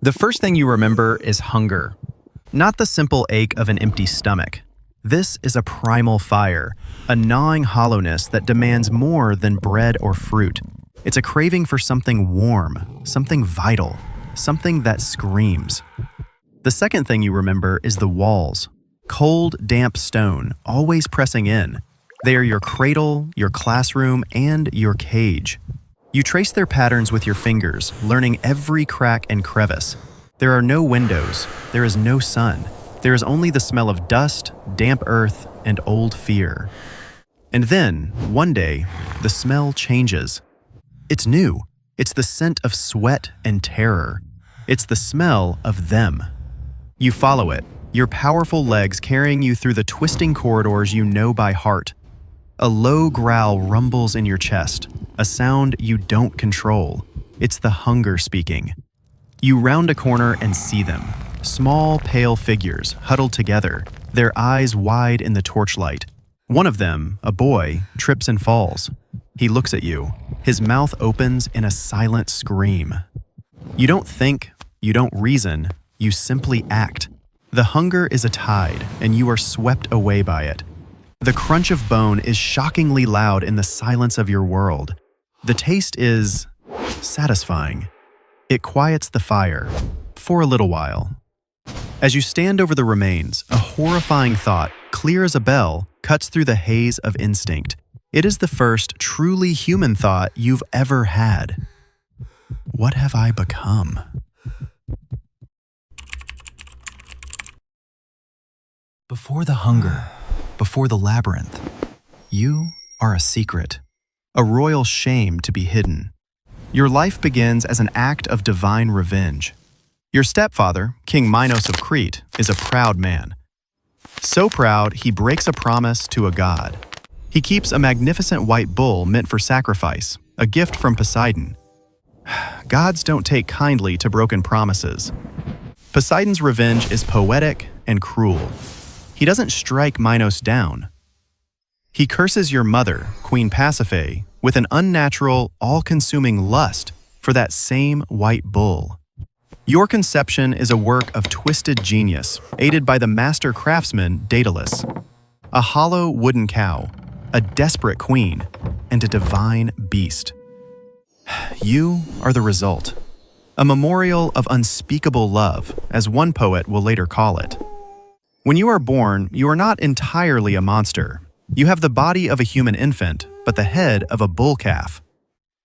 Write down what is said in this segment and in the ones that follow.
The first thing you remember is hunger, not the simple ache of an empty stomach. This is a primal fire, a gnawing hollowness that demands more than bread or fruit. It's a craving for something warm, something vital, something that screams. The second thing you remember is the walls. Cold, damp stone, always pressing in. They are your cradle, your classroom, and your cage. You trace their patterns with your fingers, learning every crack and crevice. There are no windows, there is no sun. There is only the smell of dust, damp earth, and old fear. And then, one day, the smell changes. It's new. It's the scent of sweat and terror. It's the smell of them. You follow it, your powerful legs carrying you through the twisting corridors you know by heart. A low growl rumbles in your chest, a sound you don't control. It's the hunger speaking. You round a corner and see them. Small, pale figures huddled together, their eyes wide in the torchlight. One of them, a boy, trips and falls. He looks at you. His mouth opens in a silent scream. You don't think, you don't reason, you simply act. The hunger is a tide, and you are swept away by it. The crunch of bone is shockingly loud in the silence of your world. The taste is satisfying. It quiets the fire, for a little while. As you stand over the remains, a horrifying thought, clear as a bell, cuts through the haze of instinct. It is the first truly human thought you've ever had. What have I become? Before the hunger, before the labyrinth, you are a secret, a royal shame to be hidden. Your life begins as an act of divine revenge. Your stepfather, King Minos of Crete, is a proud man. So proud, he breaks a promise to a god. He keeps a magnificent white bull meant for sacrifice, a gift from Poseidon. Gods don't take kindly to broken promises. Poseidon's revenge is poetic and cruel. He doesn't strike Minos down. He curses your mother, Queen Pasiphae, with an unnatural, all-consuming lust for that same white bull. Your conception is a work of twisted genius, aided by the master craftsman Daedalus. A hollow wooden cow, a desperate queen, and a divine beast. You are the result. A memorial of unspeakable love, as one poet will later call it. When you are born, you are not entirely a monster. You have the body of a human infant, but the head of a bull calf.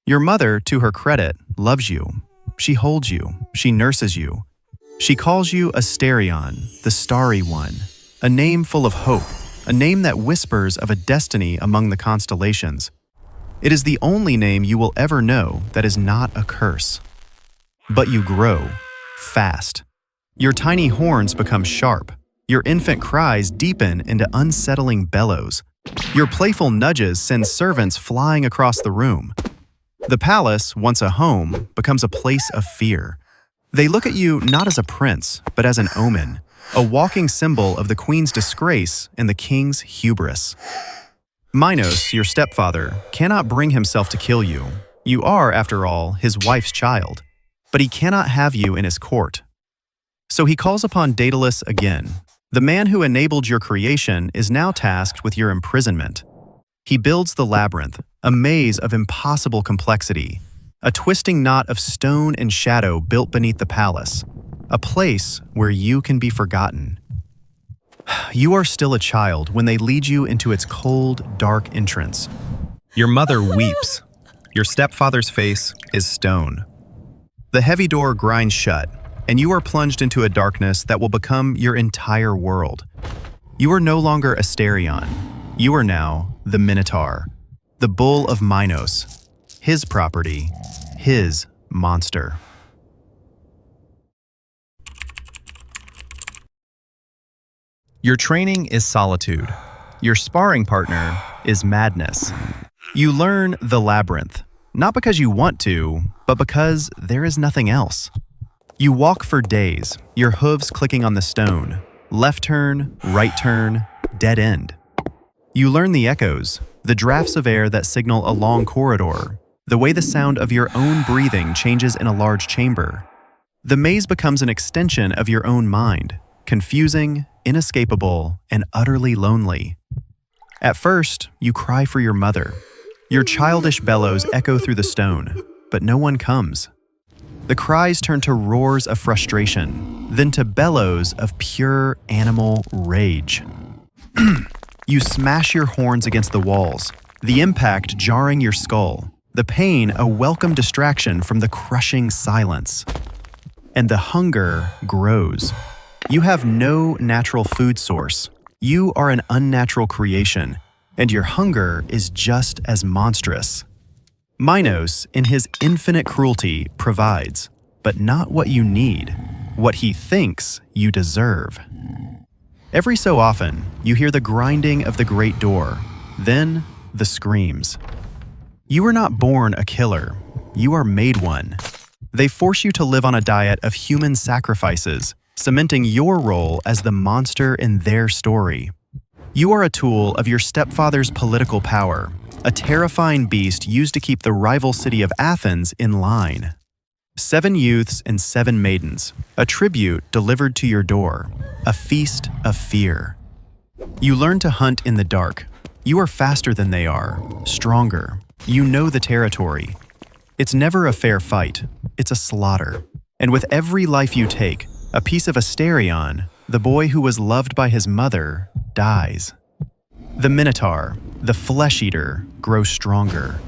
Your mother, to her credit, loves you. She holds you. She nurses you. She calls you Asterion, the Starry One, a name full of hope, a name that whispers of a destiny among the constellations. It is the only name you will ever know that is not a curse. But you grow, fast. Your tiny horns become sharp. Your infant cries deepen into unsettling bellows. Your playful nudges send servants flying across the room. The palace, once a home, becomes a place of fear. They look at you not as a prince, but as an omen, a walking symbol of the queen's disgrace and the king's hubris. Minos, your stepfather, cannot bring himself to kill you. You are, after all, his wife's child. But he cannot have you in his court. So he calls upon Daedalus again. The man who enabled your creation is now tasked with your imprisonment. He builds the labyrinth, a maze of impossible complexity, a twisting knot of stone and shadow built beneath the palace, a place where you can be forgotten. You are still a child when they lead you into its cold, dark entrance. Your mother weeps. Your stepfather's face is stone. The heavy door grinds shut, and you are plunged into a darkness that will become your entire world. You are no longer Asterion. You are now the Minotaur, the bull of Minos, his property, his monster. Your training is solitude. Your sparring partner is madness. You learn the labyrinth, not because you want to, but because there is nothing else. You walk for days, your hooves clicking on the stone, left turn, right turn, dead end. You learn the echoes, the drafts of air that signal a long corridor, the way the sound of your own breathing changes in a large chamber. The maze becomes an extension of your own mind, confusing, inescapable, and utterly lonely. At first, you cry for your mother. Your childish bellows echo through the stone, but no one comes. The cries turn to roars of frustration, then to bellows of pure animal rage. You smash your horns against the walls, the impact jarring your skull, the pain a welcome distraction from the crushing silence. And the hunger grows. You have no natural food source. You are an unnatural creation, and your hunger is just as monstrous. Minos, in his infinite cruelty, provides, but not what you need, what he thinks you deserve. Every so often, you hear the grinding of the great door, then the screams. You were not born a killer, you are made one. They force you to live on a diet of human sacrifices, cementing your role as the monster in their story. You are a tool of your stepfather's political power, a terrifying beast used to keep the rival city of Athens in line. 7 youths and 7 maidens, a tribute delivered to your door, a feast of fear. You learn to hunt in the dark. You are faster than they are, stronger. You know the territory. It's never a fair fight, it's a slaughter. And with every life you take, a piece of Asterion, the boy who was loved by his mother, dies. The Minotaur, the flesh-eater, grows stronger.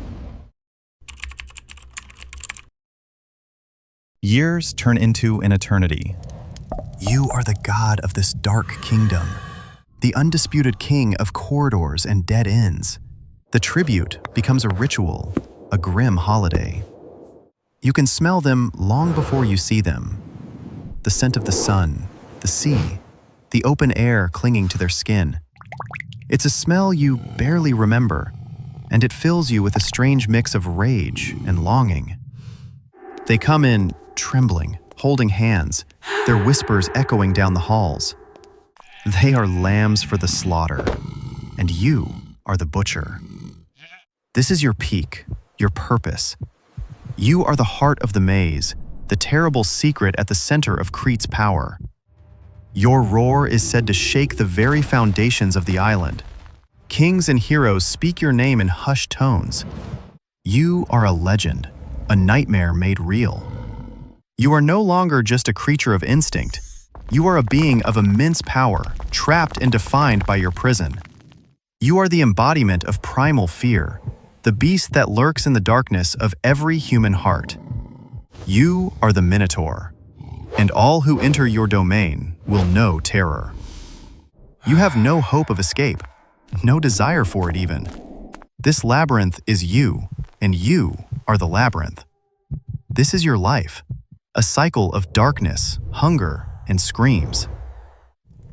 Years turn into an eternity. You are the god of this dark kingdom, the undisputed king of corridors and dead ends. The tribute becomes a ritual, a grim holiday. You can smell them long before you see them. The scent of the sun, the sea, the open air clinging to their skin. It's a smell you barely remember, and it fills you with a strange mix of rage and longing. They come in trembling, holding hands, their whispers echoing down the halls. They are lambs for the slaughter, and you are the butcher. This is your peak, your purpose. You are the heart of the maze, the terrible secret at the center of Crete's power. Your roar is said to shake the very foundations of the island. Kings and heroes speak your name in hushed tones. You are a legend, a nightmare made real. You are no longer just a creature of instinct. You are a being of immense power, trapped and defined by your prison. You are the embodiment of primal fear, the beast that lurks in the darkness of every human heart. You are the Minotaur, and all who enter your domain will know terror. You have no hope of escape, no desire for it even. This labyrinth is you, and you are the labyrinth. This is your life, a cycle of darkness, hunger, and screams.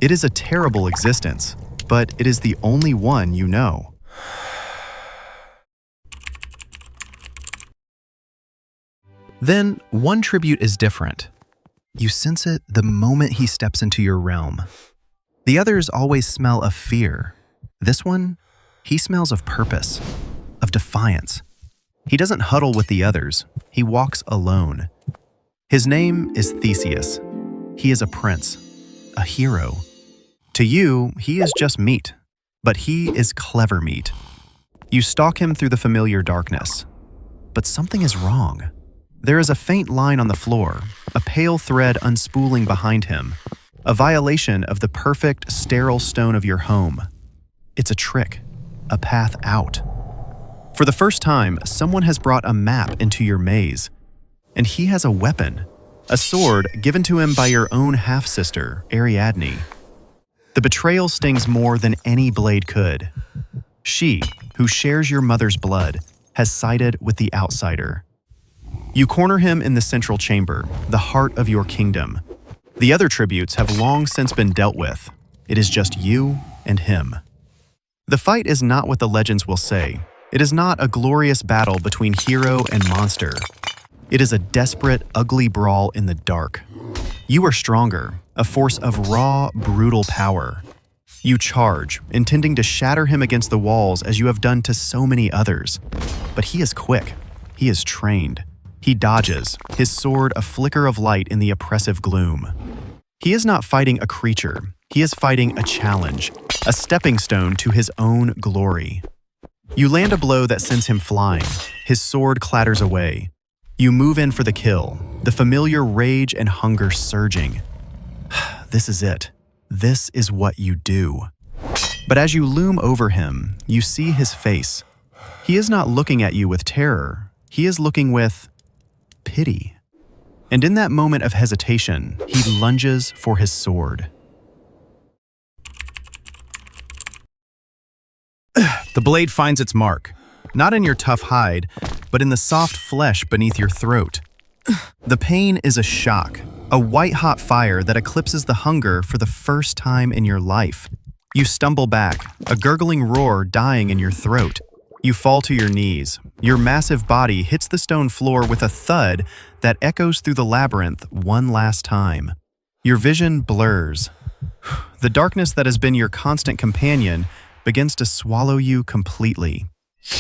It is a terrible existence, but it is the only one you know. Then, one tribute is different. You sense it the moment he steps into your realm. The others always smell of fear. This one, he smells of purpose, of defiance. He doesn't huddle with the others, he walks alone. His name is Theseus. He is a prince, a hero. To you, he is just meat, but he is clever meat. You stalk him through the familiar darkness. But something is wrong. There is a faint line on the floor, a pale thread unspooling behind him, a violation of the perfect, sterile stone of your home. It's a trick, a path out. For the first time, someone has brought a map into your maze, and he has a weapon, a sword given to him by your own half-sister, Ariadne. The betrayal stings more than any blade could. She, who shares your mother's blood, has sided with the outsider. You corner him in the central chamber, the heart of your kingdom. The other tributes have long since been dealt with. It is just you and him. The fight is not what the legends will say. It is not a glorious battle between hero and monster. It is a desperate, ugly brawl in the dark. You are stronger, a force of raw, brutal power. You charge, intending to shatter him against the walls as you have done to so many others. But he is quick. He is trained. He dodges, his sword a flicker of light in the oppressive gloom. He is not fighting a creature, he is fighting a challenge, a stepping stone to his own glory. You land a blow that sends him flying, his sword clatters away. You move in for the kill, the familiar rage and hunger surging. This is it. This is what you do. But as you loom over him, you see his face. He is not looking at you with terror, he is looking with pity. And in that moment of hesitation, he lunges for his sword. The blade finds its mark, not in your tough hide, but in the soft flesh beneath your throat. The pain is a shock, a white-hot fire that eclipses the hunger for the first time in your life. You stumble back, a gurgling roar dying in your throat. You fall to your knees. Your massive body hits the stone floor with a thud that echoes through the labyrinth one last time. Your vision blurs. The darkness that has been your constant companion begins to swallow you completely.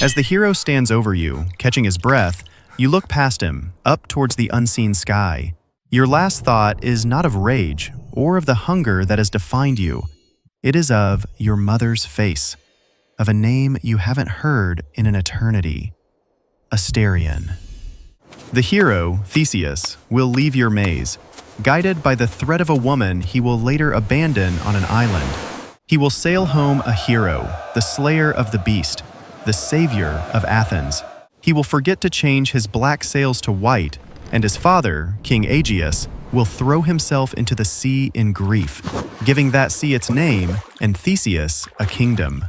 As the hero stands over you, catching his breath, you look past him, up towards the unseen sky. Your last thought is not of rage or of the hunger that has defined you. It is of your mother's face, of a name you haven't heard in an eternity. Asterion. The hero, Theseus, will leave your maze, guided by the threat of a woman he will later abandon on an island. He will sail home a hero, the slayer of the beast, the savior of Athens. He will forget to change his black sails to white, and his father, King Aegeus, will throw himself into the sea in grief, giving that sea its name and Theseus a kingdom.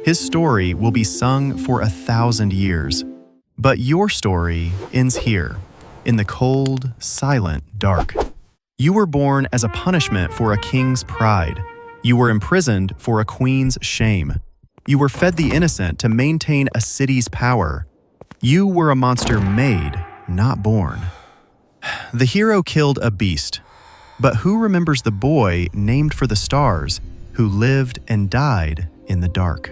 His story will be sung for 1,000 years, but your story ends here, in the cold, silent dark. You were born as a punishment for a king's pride. You were imprisoned for a queen's shame. You were fed the innocent to maintain a city's power. You were a monster made, not born. The hero killed a beast, but who remembers the boy named for the stars who lived and died in the dark?